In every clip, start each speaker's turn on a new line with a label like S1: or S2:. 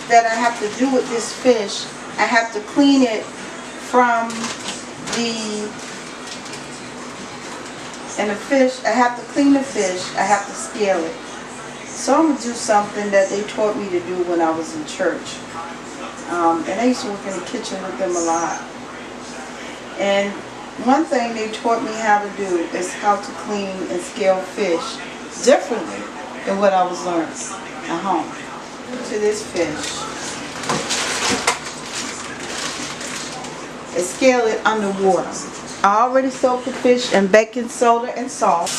S1: that I have to do with this fish, I have to clean it from the fish. I have to clean the fish. I have to scale it. So I'm going to do something that they taught me to do when I was in church. And I used to work in the kitchen with them a lot. And one thing they taught me how to do is how to clean and scale fish differently than what I was learned at home. To this fish, and scale it underwater. I already soaked the fish in baking soda and salt.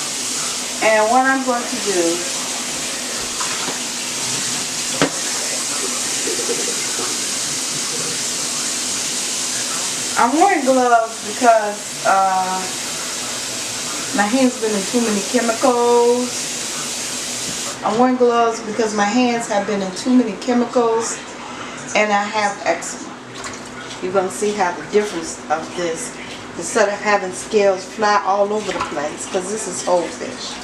S1: And what I'm going to do, I'm wearing gloves because my hands been in too many chemicals. I'm wearing gloves because my hands have been in too many chemicals and I have eczema. You're going to see how the difference of this, instead of having scales fly all over the place, because this is whole fish.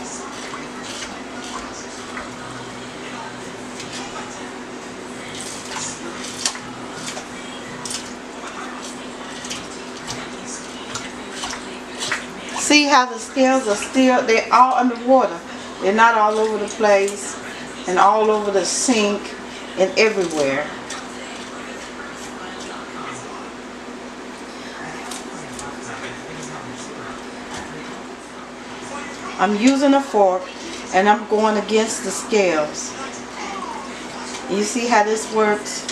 S1: See how the scales are still, they're all underwater. They're not all over the place and all over the sink and everywhere. I'm using a fork and I'm going against the scales. You see how this works?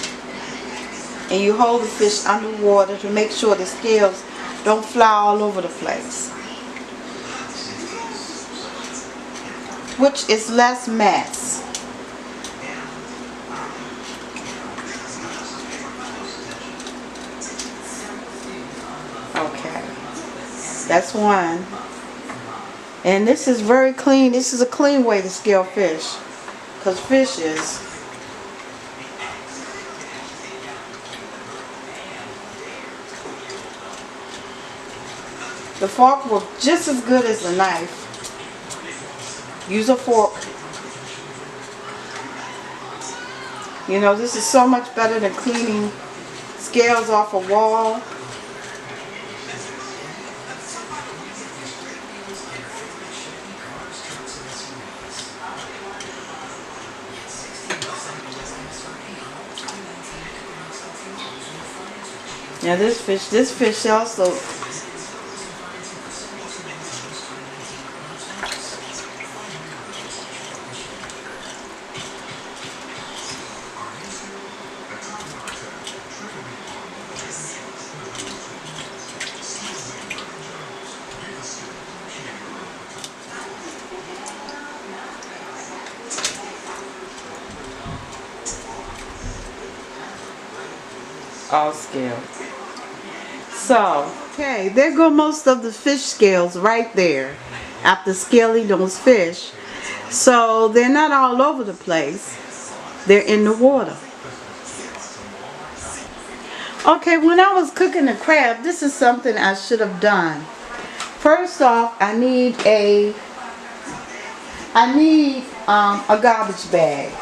S1: And you hold the fish underwater to make sure the scales don't fly all over the place, which is less mess. Okay, that's one. And this is very clean. This is a clean way to scale fish, because fish is the fork works just as good as the knife. Use a fork. You know, this is so much better than cleaning scales off a wall. Now this fish also, all scaled. So, okay, there go most of the fish scales right there after scaling those fish. So they're not all over the place. They're in the water. Okay, when I was cooking the crab, this is something I should have done. First off, I need a garbage bag.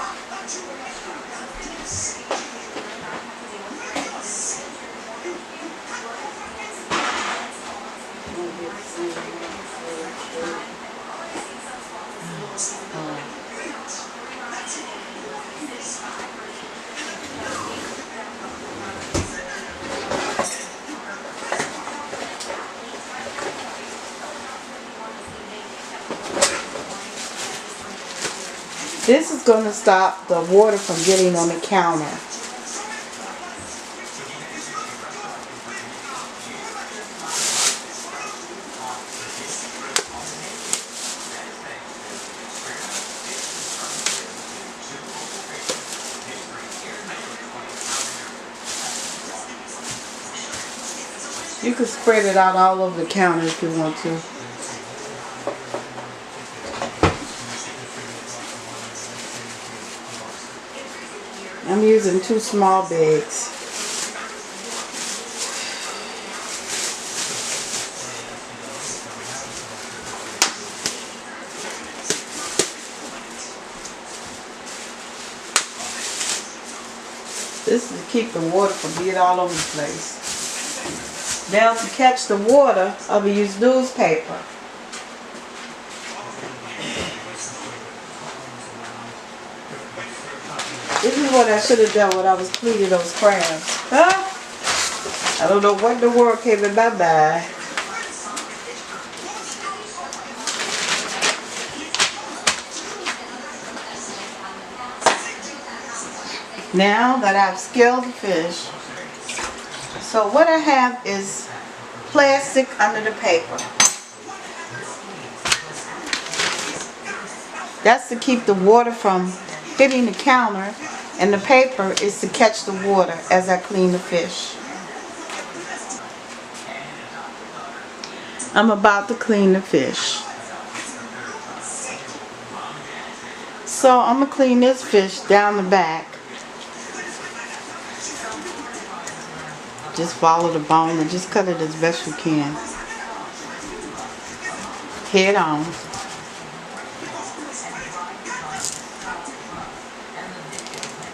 S1: This is going to stop the water from getting on the counter. You can spread it out all over the counter if you want to. I'm using 2 small bags. This is to keep the water from being all over the place. Now to catch the water, I'm going to use newspaper. This is what I should have done when I was cleaning those crabs. Huh? I don't know what in the world came in my mind. Now that I've scaled the fish, so what I have is plastic under the paper. That's to keep the water from hitting the counter, and the paper is to catch the water as I clean the fish. I'm about to clean the fish. So I'm going to clean this fish down the back. Just follow the bone and just cut it as best you can. Head on.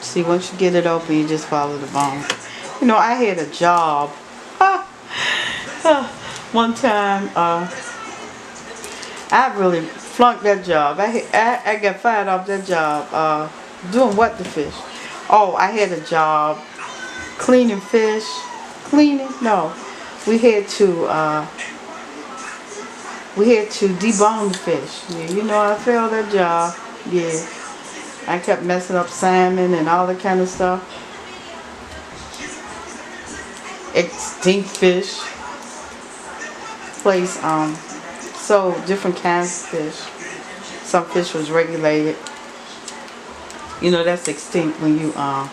S1: See, once you get it open, you just follow the bone. You know, I had a job. One time, I really flunked that job. I got fired off that job. Doing what to fish? Oh, I had a job cleaning fish. Cleaning? No. We had to debone the fish. Yeah, you know, I failed that job. Yeah. I kept messing up salmon and all that kind of stuff. Extinct fish. Place so different kinds of fish. Some fish was regulated. You know, that's extinct when you I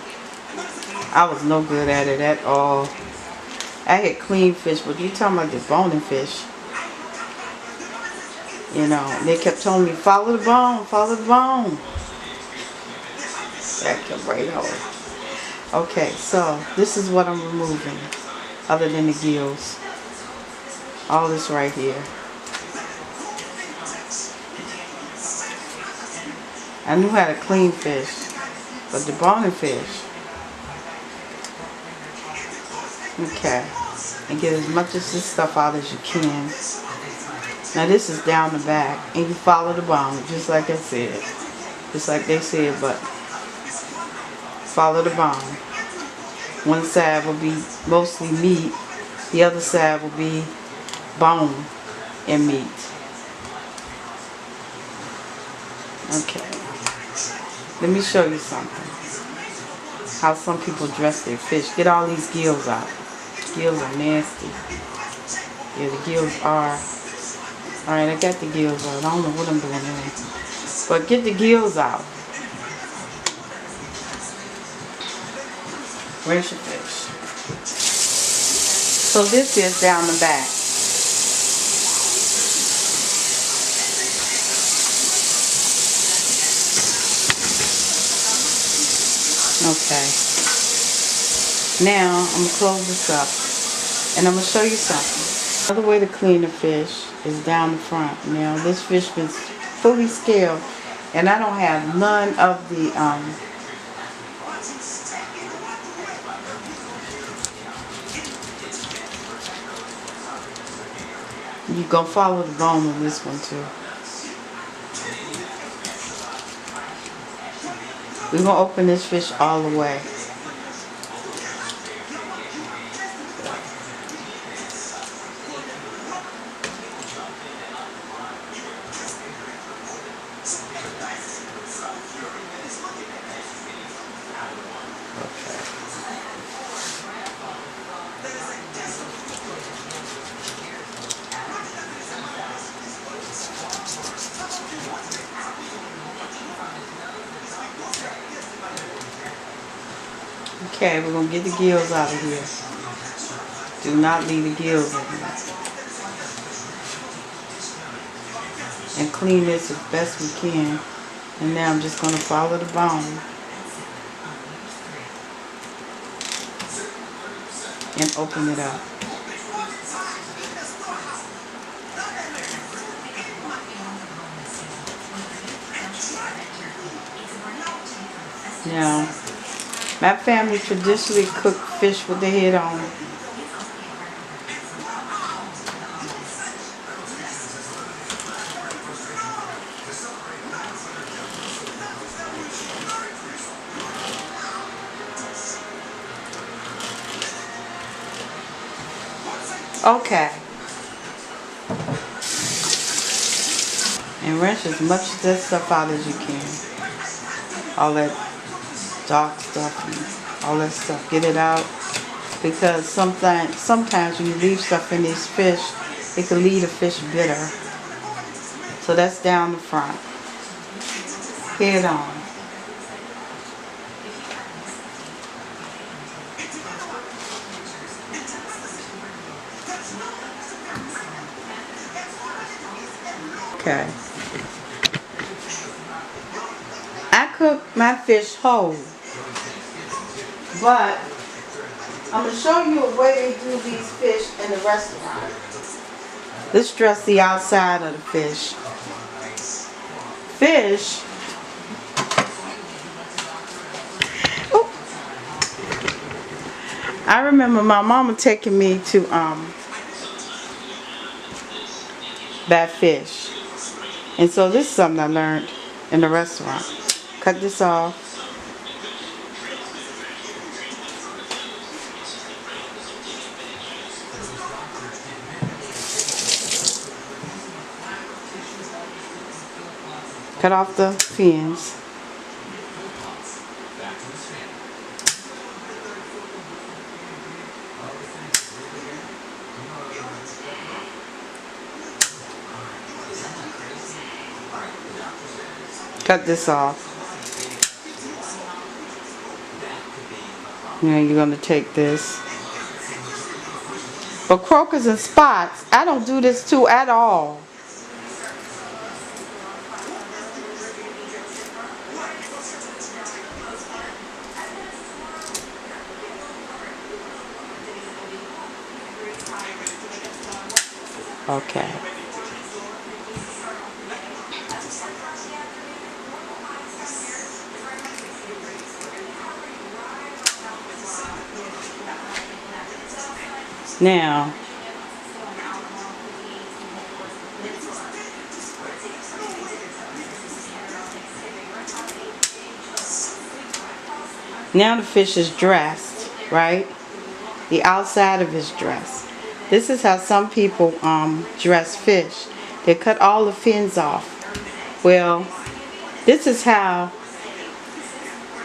S1: was no good at it at all. I had clean fish, but you talking about deboning fish. You know, they kept telling me, follow the bone, follow the bone. That kept right over. Okay, so this is what I'm removing, other than the gills. All this right here. I knew how to clean fish, but deboning fish. Okay, and get as much of this stuff out as you can. Now this is down the back, and you follow the bone, just like I said. Just like they said, but follow the bone. One side will be mostly meat, the other side will be bone and meat. Okay, let me show you something. How some people dress their fish. Get all these gills out. Gills are nasty. Yeah, the gills are. Alright, I got the gills out. I don't know what I'm doing there. But get the gills out. Where's your fish? So this is down the back. Okay. Now, I'm going to close this up, and I'm going to show you something. Another way to clean the fish is down the front. Now, this fish is fully scaled, and I don't have none of the, you're going to follow the bone on this one, too. We're going to open this fish all the way. Okay, we're going to get the gills out of here. Do not leave the gills in here. And clean this as best we can. And now I'm just going to follow the bone. And open it up. Now, My family traditionally cook fish with the head on. Okay. And rinse as much of that stuff out as you can. All that dark stuff and all that stuff. Get it out. Because sometimes when you leave stuff in these fish, it can leave the fish bitter. So that's down the front. Head on. Okay. I cook my fish whole, but I'm going to show you a way they do these fish in the restaurant. Let's dress the outside of the fish. Fish. Oh. I remember my mama taking me to buy fish. And so this is something I learned in the restaurant. Cut this off. Cut off the fins. Cut this off. Now you're going to take this. But croakers and spots, I don't do this too at all. Okay. Now, the fish is dressed, right? The outside of it is dressed. This is how some people dress fish. They cut all the fins off. Well, this is how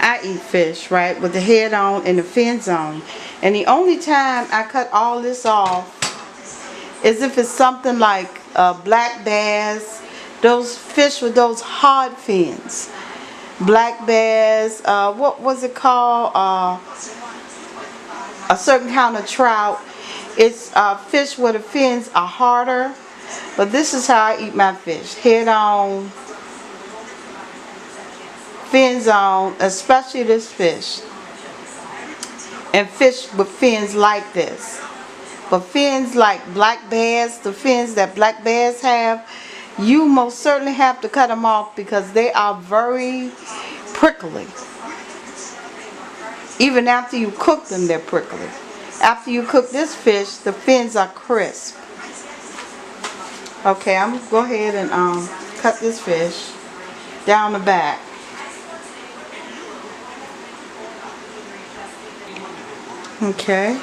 S1: I eat fish, right? With the head on and the fins on. And the only time I cut all this off is if it's something like black bass, those fish with those hard fins. Black bass, what was it called? A certain kind of trout. It's fish where the fins are harder. But this is how I eat my fish. Head on, fins on, especially this fish. And fish with fins like this. But fins like black bass, the fins that black bass have, you most certainly have to cut them off because they are very prickly. Even after you cook them, they're prickly. After you cook this fish, the fins are crisp. Okay, I'm going to go ahead and cut this fish down the back. Okay.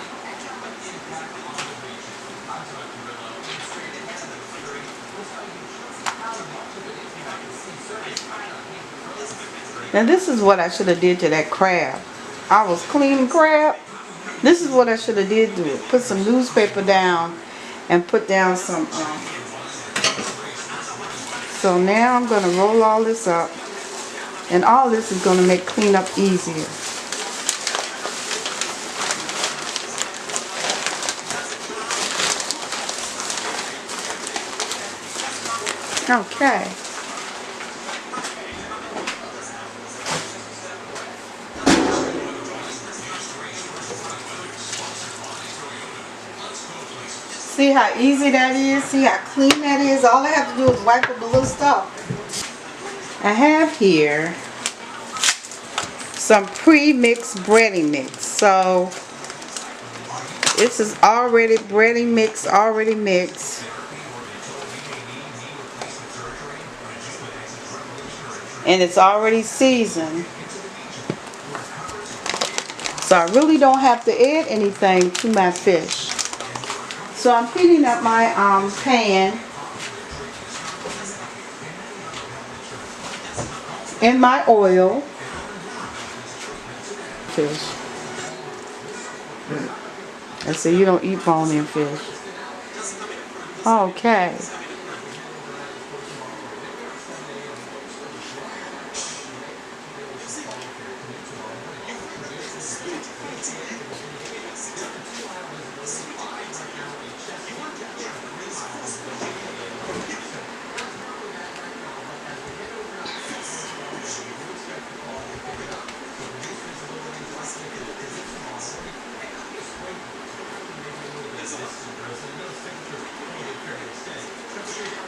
S1: Now this is what I should have did to that crab. I was cleaning crab. This is what I should have did to it. Put some newspaper down and put down some. So now I'm going to roll all this up. And all this is going to make cleanup easier. Okay. See how easy that is? See how clean that is? All I have to do is wipe up the little stuff. I have here some pre-mixed breading mix. So this is already breading mix, already mixed. And it's already seasoned. So I really don't have to add anything to my fish. So I'm heating up my pan in my oil. Fish. And so you don't eat bone-in fish. Okay.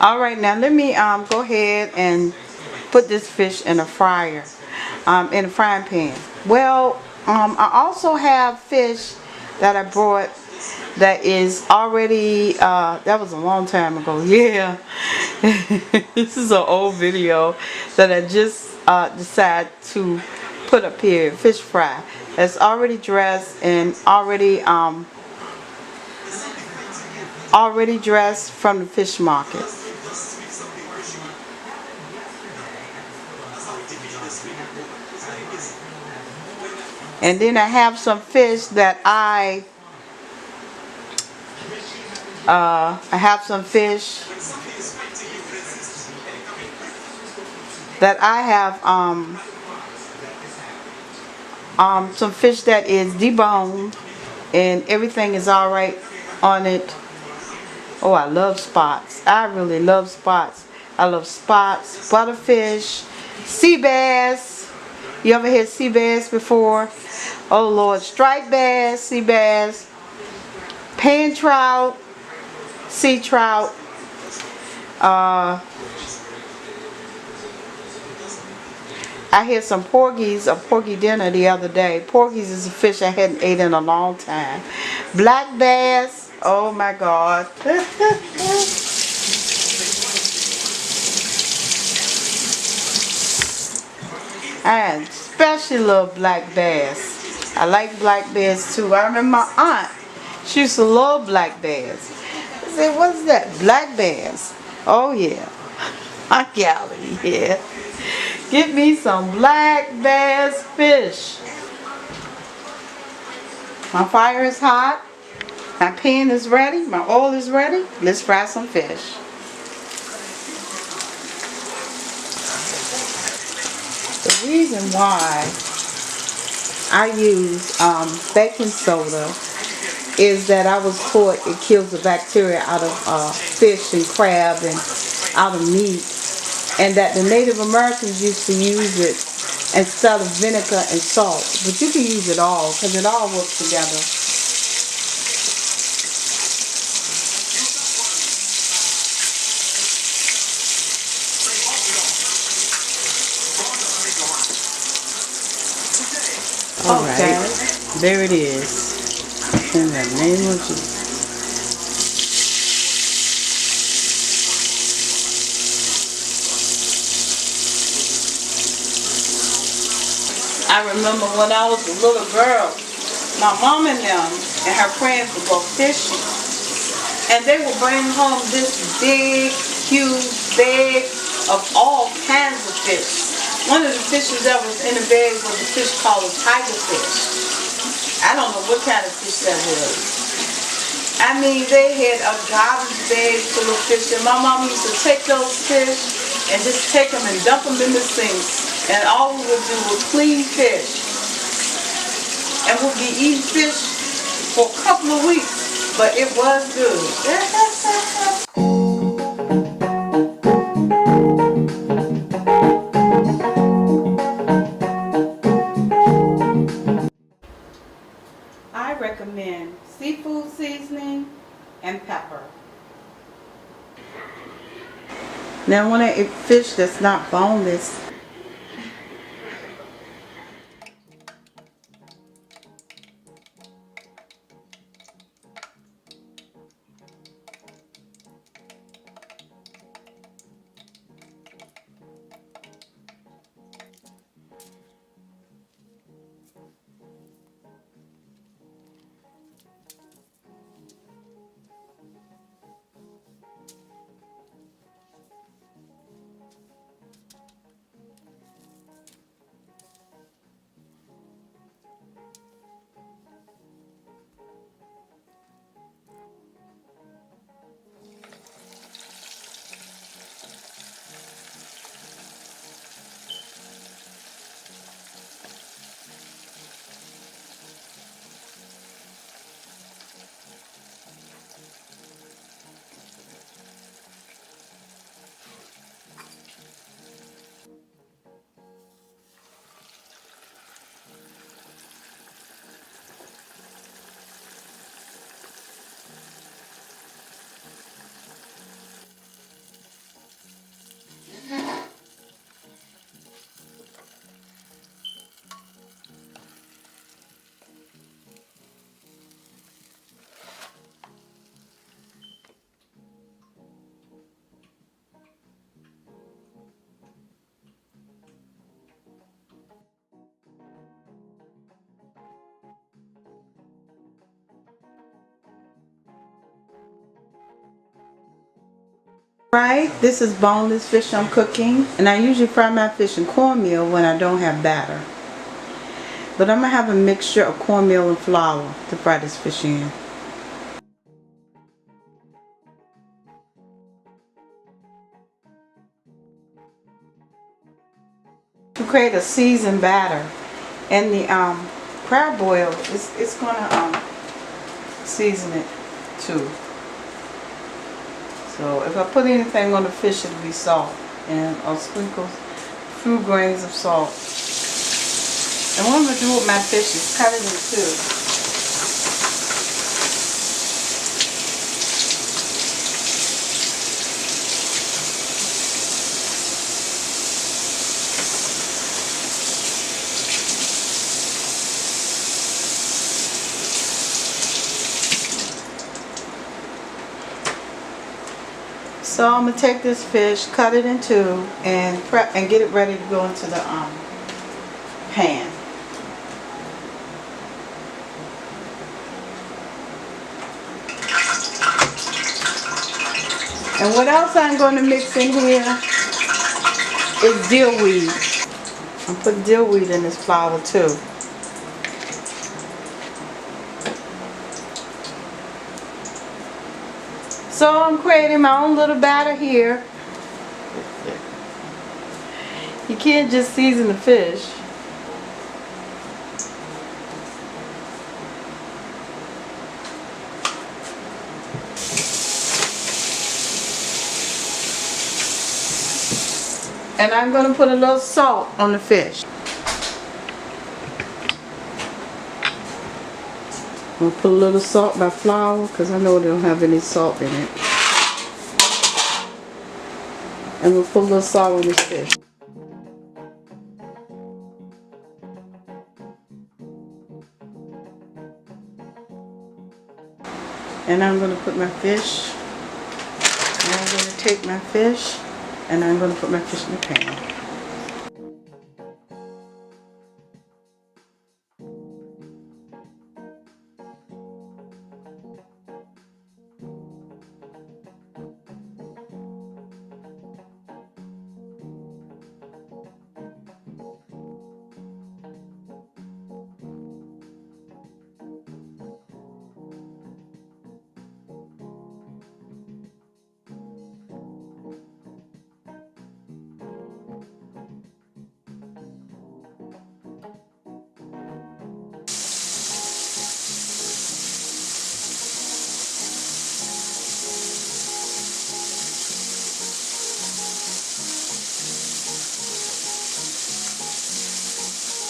S1: Alright, now let me go ahead and put this fish in a fryer, in a frying pan. Well, I also have fish that I brought that is already, that was a long time ago, yeah. This is an old video that I just decided to put up here, fish fry. That's already dressed and already dressed from the fish market. And then I have some fish that I have some fish that I have some fish that is deboned and everything is alright on it. Oh, I love spots. I really love spots. I love spots, butterfish, sea bass. You ever had sea bass before? Oh Lord, striped bass, sea bass, pan trout, sea trout. I had some porgies, a porgy dinner the other day. Porgies is a fish I hadn't ate in a long time. Black bass, oh my God. I especially love black bass. I like black bass too. I remember my aunt, she used to love black bass. I said, what's that? Black bass. Oh yeah. I got it, yeah. Get me some black bass fish. My fire is hot. My pan is ready. My oil is ready. Let's fry some fish. The reason why I use baking soda is that I was taught it kills the bacteria out of fish and crab and out of meat, and that the Native Americans used to use it instead of vinegar and salt. But you can use it all because it all works together. Alright, there it is. In the name of Jesus. I remember when I was a little girl, my mom and them and her friends would go fishing. And they would bring home this big, huge bag of all kinds of fish. One of the fishes that was in the bag was a fish called a tiger fish. I don't know what kind of fish that was. I mean, they had a garbage bag full of fish, and my mom used to take those fish and just take them and dump them in the sink. And all we would do was clean fish. And we'd be eating fish for a couple of weeks, but it was good. I recommend seafood seasoning and pepper. Now when I eat fish that's not boneless, Right, this is boneless fish I'm cooking, and I usually fry my fish in cornmeal when I don't have batter. But I'm going to have a mixture of cornmeal and flour to fry this fish in. To create a seasoned batter, and the crab boil, it's going to season it too. So if I put anything on the fish, it'll be salt, and I'll sprinkle a few grains of salt. And what I'm going to do with my fish is cut it in two. So I'm gonna take this fish, cut it in two, and prep and get it ready to go into the pan. And what else I'm going to mix in here is dill weed. I'm putting dill weed in this flour too. So I'm creating my own little batter here. You can't just season the fish. And I'm going to put a little salt on the fish. I'm going to put a little salt by flour because I know they don't have any salt in it. And we'll put a little salt on this fish. And I'm going to put my fish. And I'm going to take my fish. And I'm going to put my fish in the pan.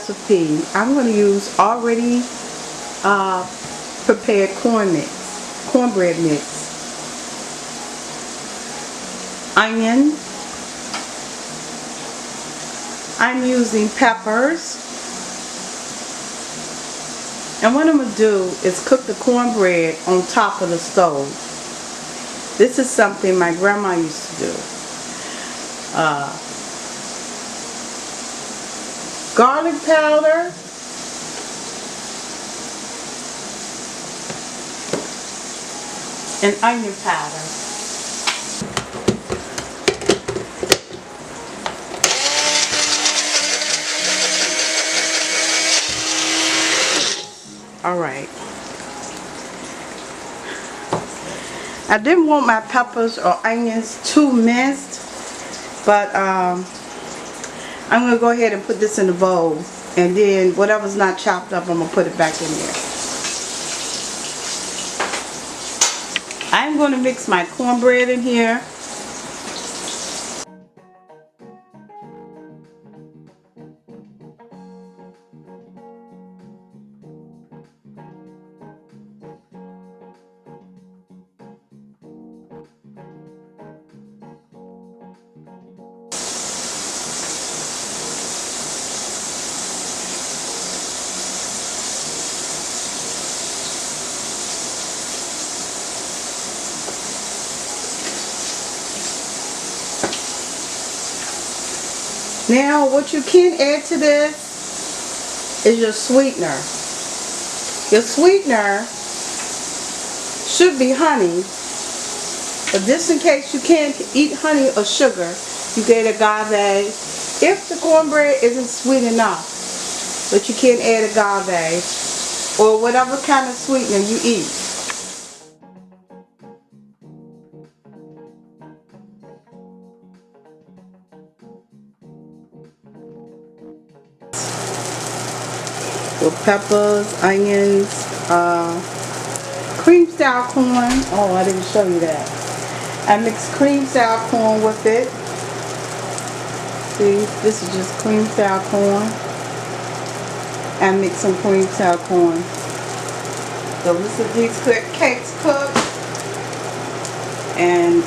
S1: Recipe. I'm going to use already prepared cornbread mix, onion. I'm using peppers, and what I'm going to do is cook the cornbread on top of the stove. This is something my grandma used to do. Garlic powder, and onion powder. Alright. I didn't want my peppers or onions too minced, but I'm going to go ahead and put this in the bowl, and then whatever's not chopped up, I'm going to put it back in there. I'm going to mix my cornbread in here. Now what you can add to this is your sweetener. Your sweetener should be honey, But just in case you can't eat honey or sugar, you get agave. If the cornbread isn't sweet enough, but you can't add agave or whatever kind of sweetener you eat. With peppers, onions, cream style corn. Oh, I didn't show you that. I mixed cream style corn with it. See, this is just cream style corn. I mixed some cream style corn. So this is these cakes cooked. And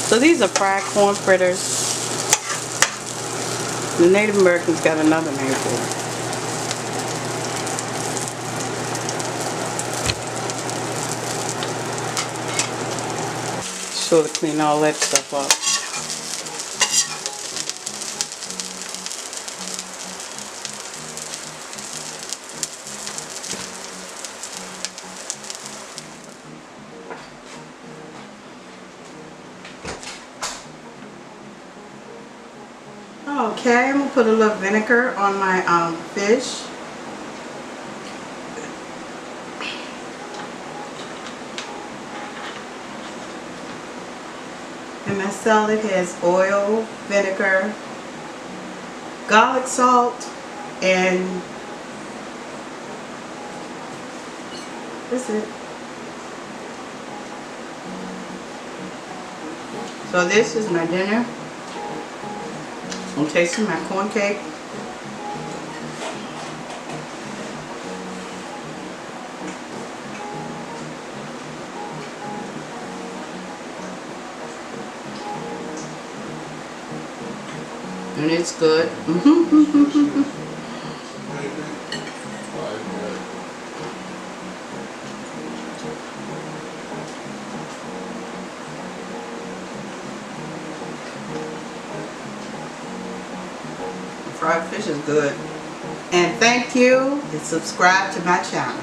S1: so these are fried corn fritters. The Native Americans got another name for it. Sure to clean all that stuff up. Okay, I'm going to put a little vinegar on my fish. And my salad has oil, vinegar, garlic salt, and that's it. So this is my dinner. I'm tasting my corn cake. And it's good. Fried fish is good. And thank you, and subscribe to my channel.